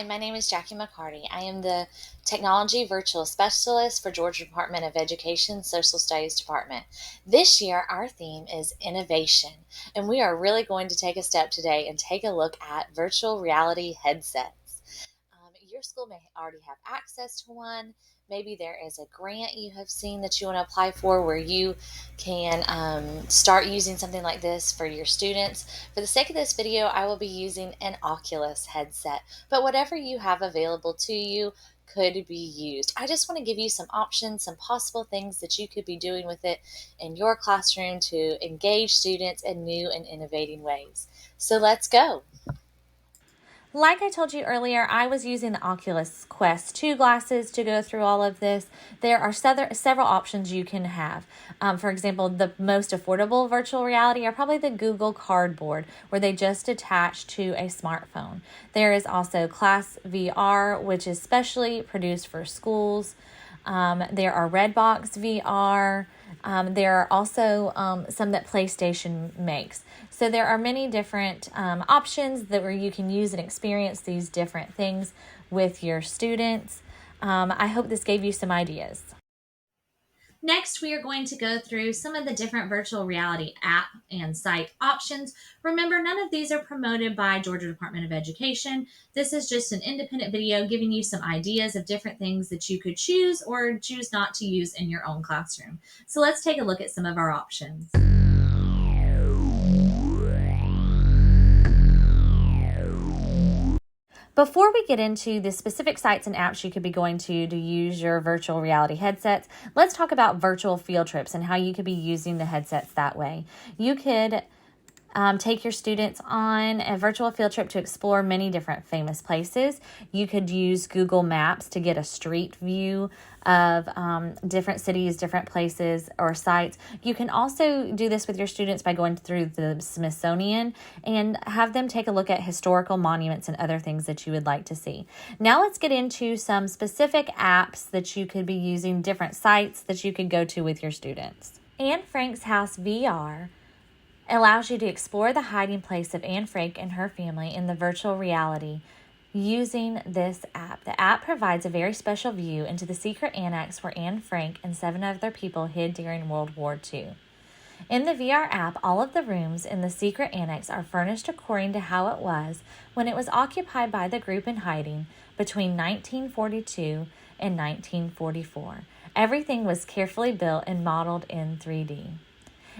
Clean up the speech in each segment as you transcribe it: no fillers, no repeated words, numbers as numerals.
my name is Jackie McCarty. I am the Technology Virtual Specialist for Georgia Department of Education Social Studies Department. This year, our theme is innovation, and we are really going to take a step today and take a look at virtual reality headsets. Your school may already have access to one. Maybe there is a grant you have seen that you want to apply for where you can start using something like this for your students. For the sake of this video, I will be using an Oculus headset, but whatever you have available to you could be used. I just want to give you some options, some possible things that you could be doing with it in your classroom to engage students in new and innovating ways. So let's go. Like I told you earlier, I was using the Oculus Quest 2 glasses to go through all of this. There are several options you can have. For example, the most affordable virtual reality are probably the Google Cardboard, where they just attach to a smartphone. There is also Class VR, which is specially produced for schools. There are Redbox VR. There are also some that PlayStation makes. So there are many different options where you can use and experience these different things with your students. I hope this gave you some ideas. Next, we are going to go through some of the different virtual reality app and site options. Remember, none of these are promoted by Georgia Department of Education. This is just an independent video giving you some ideas of different things that you could choose or choose not to use in your own classroom. So let's take a look at some of our options. Before we get into the specific sites and apps you could be going to use your virtual reality headsets, let's talk about virtual field trips and how you could be using the headsets that way. You could take your students on a virtual field trip to explore many different famous places. You could use Google Maps to get a street view of different cities, different places or sites. You can also do this with your students by going through the Smithsonian and have them take a look at historical monuments and other things that you would like to see. Now let's get into some specific apps that you could be using, different sites that you could go to with your students. Anne Frank's House VR allows you to explore the hiding place of Anne Frank and her family in the virtual reality using this app. The app provides a very special view into the secret annex where Anne Frank and 7 other people hid during World War II. In the VR app, all of the rooms in the secret annex are furnished according to how it was when it was occupied by the group in hiding between 1942 and 1944. Everything was carefully built and modeled in 3D.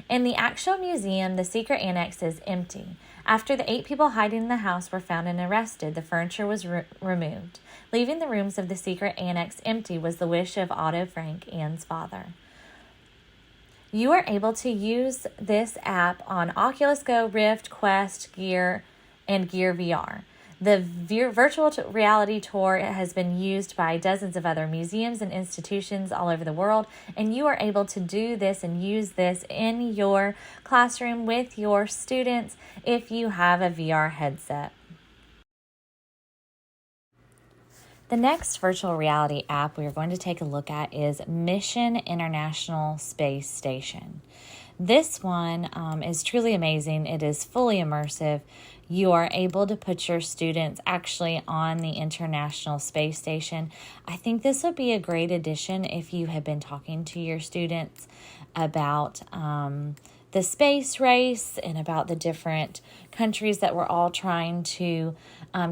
In the actual museum, the secret annex is empty. After the 8 people hiding in the house were found and arrested, the furniture was removed. Leaving the rooms of the secret annex empty was the wish of Otto Frank, Anne's father. You are able to use this app on Oculus Go, Rift, Quest, Gear, and Gear VR. The virtual reality tour has been used by dozens of other museums and institutions all over the world, and you are able to do this and use this in your classroom with your students if you have a VR headset. The next virtual reality app we are going to take a look at is Mission International Space Station. This one is truly amazing. It is fully immersive. You are able to put your students actually on the International Space Station. I think this would be a great addition if you have been talking to your students about the space race and about the different countries that we're all trying to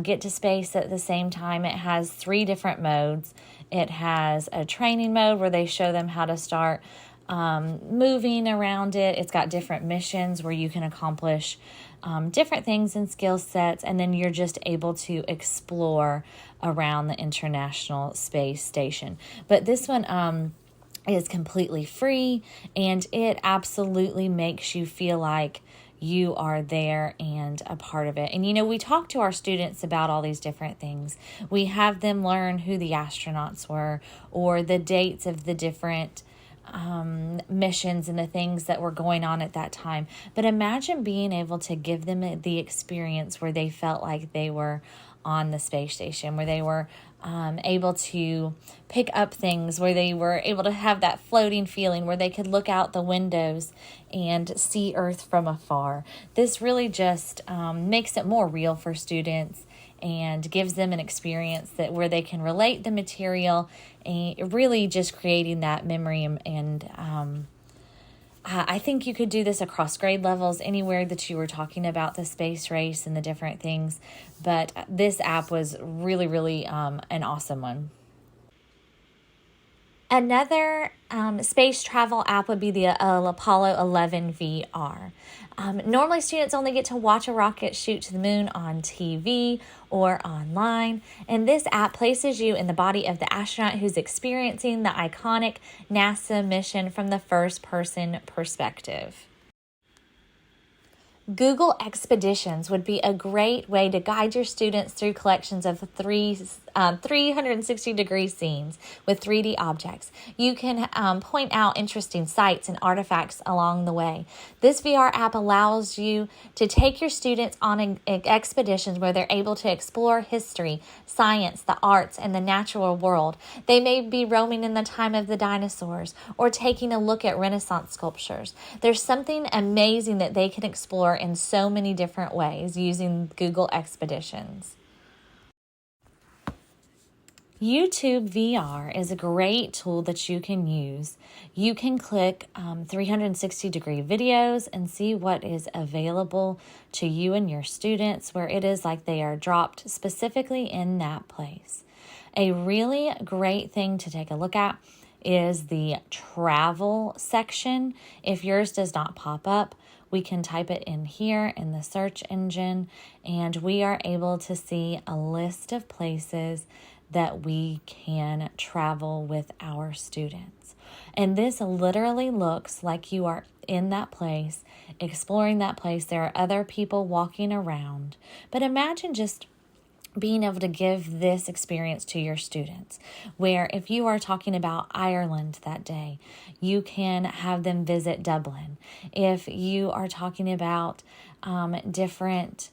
get to space at the same time. It has 3 different modes. It has a training mode where they show them how to start moving around it. It's got different missions where you can accomplish different things and skill sets, and then you're just able to explore around the International Space Station. But this one is completely free, and it absolutely makes you feel like you are there and a part of it. And, we talk to our students about all these different things. We have them learn who the astronauts were or the dates of the different missions and the things that were going on at that time. But imagine being able to give them the experience where they felt like they were on the space station, where they were able to pick up things, where they were able to have that floating feeling, where they could look out the windows and see Earth from afar. This really just makes it more real for students and gives them an experience that where they can relate the material, and really just creating that memory. And I think you could do this across grade levels, anywhere that you were talking about the space race and the different things. But this app was really, really an awesome one. Another space travel app would be the Apollo 11 VR. Normally, students only get to watch a rocket shoot to the moon on TV or online, and this app places you in the body of the astronaut who's experiencing the iconic NASA mission from the first person perspective. Google Expeditions would be a great way to guide your students through collections of 360-degree scenes with 3D objects. You can point out interesting sights and artifacts along the way. This VR app allows you to take your students on expeditions where they're able to explore history, science, the arts, and the natural world. They may be roaming in the time of the dinosaurs or taking a look at Renaissance sculptures. There's something amazing that they can explore in so many different ways using Google Expeditions. YouTube VR is a great tool that you can use. You can click 360-degree videos and see what is available to you and your students, where it is like they are dropped specifically in that place. A really great thing to take a look at is the travel section. If yours does not pop up, we can type it in here in the search engine, and we are able to see a list of places that we can travel with our students. And this literally looks like you are in that place, exploring that place. There are other people walking around. But imagine just being able to give this experience to your students, where if you are talking about Ireland that day, you can have them visit Dublin. If you are talking about different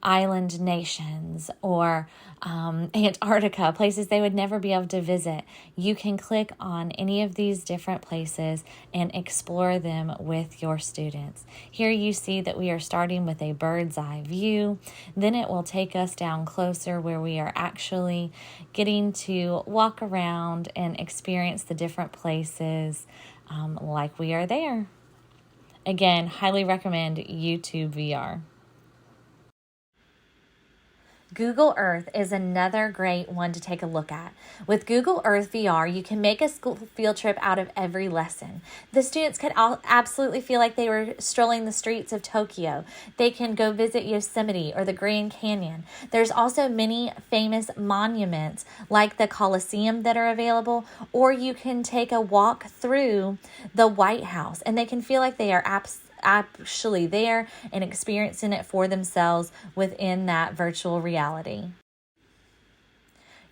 island nations or Antarctica, places they would never be able to visit, you can click on any of these different places and explore them with your students. Here you see that we are starting with a bird's eye view. Then it will take us down closer where we are actually getting to walk around and experience the different places like we are there. Again, highly recommend YouTube VR. Google Earth is another great one to take a look at. With Google Earth VR, you can make a school field trip out of every lesson. The students could absolutely feel like they were strolling the streets of Tokyo. They can go visit Yosemite or the Grand Canyon. There's also many famous monuments like the Colosseum that are available, or you can take a walk through the White House, and they can feel like they are actually there and experiencing it for themselves within that virtual reality.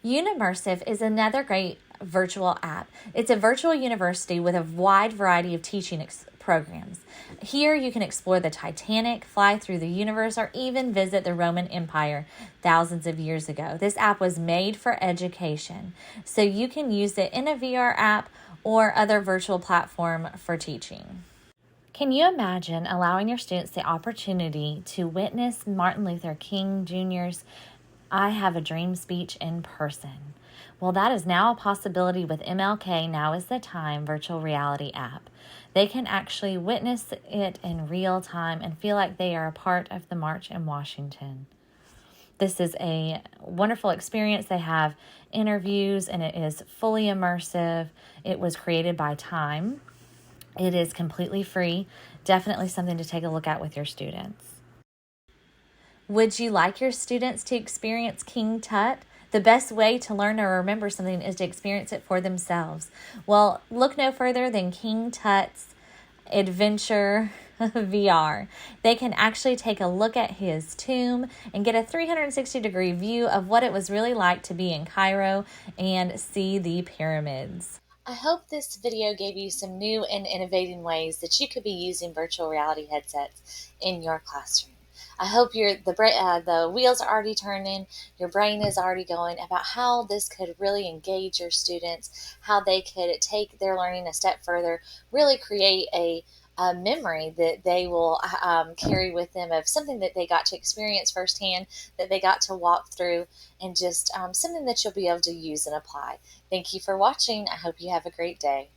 Unimmersive is another great virtual app. It's a virtual university with a wide variety of teaching programs. Here you can explore the Titanic, fly through the universe, or even visit the Roman Empire thousands of years ago. This app was made for education, so you can use it in a VR app or other virtual platform for teaching. Can you imagine allowing your students the opportunity to witness Martin Luther King Jr.'s I Have a Dream speech in person? Well, that is now a possibility with MLK Now Is the Time virtual reality app. They can actually witness it in real time and feel like they are a part of the march in Washington. This is a wonderful experience. They have interviews and it is fully immersive. It was created by Time. It is completely free. Definitely something to take a look at with your students. Would you like your students to experience King Tut? The best way to learn or remember something is to experience it for themselves. Well, look no further than King Tut's Adventure VR. They can actually take a look at his tomb and get a 360-degree view of what it was really like to be in Cairo and see the pyramids. I hope this video gave you some new and innovative ways that you could be using virtual reality headsets in your classroom. I hope the wheels are already turning, your brain is already going about how this could really engage your students, how they could take their learning a step further, really create a memory that they will carry with them of something that they got to experience firsthand, that they got to walk through, and just something that you'll be able to use and apply. Thank you for watching. I hope you have a great day.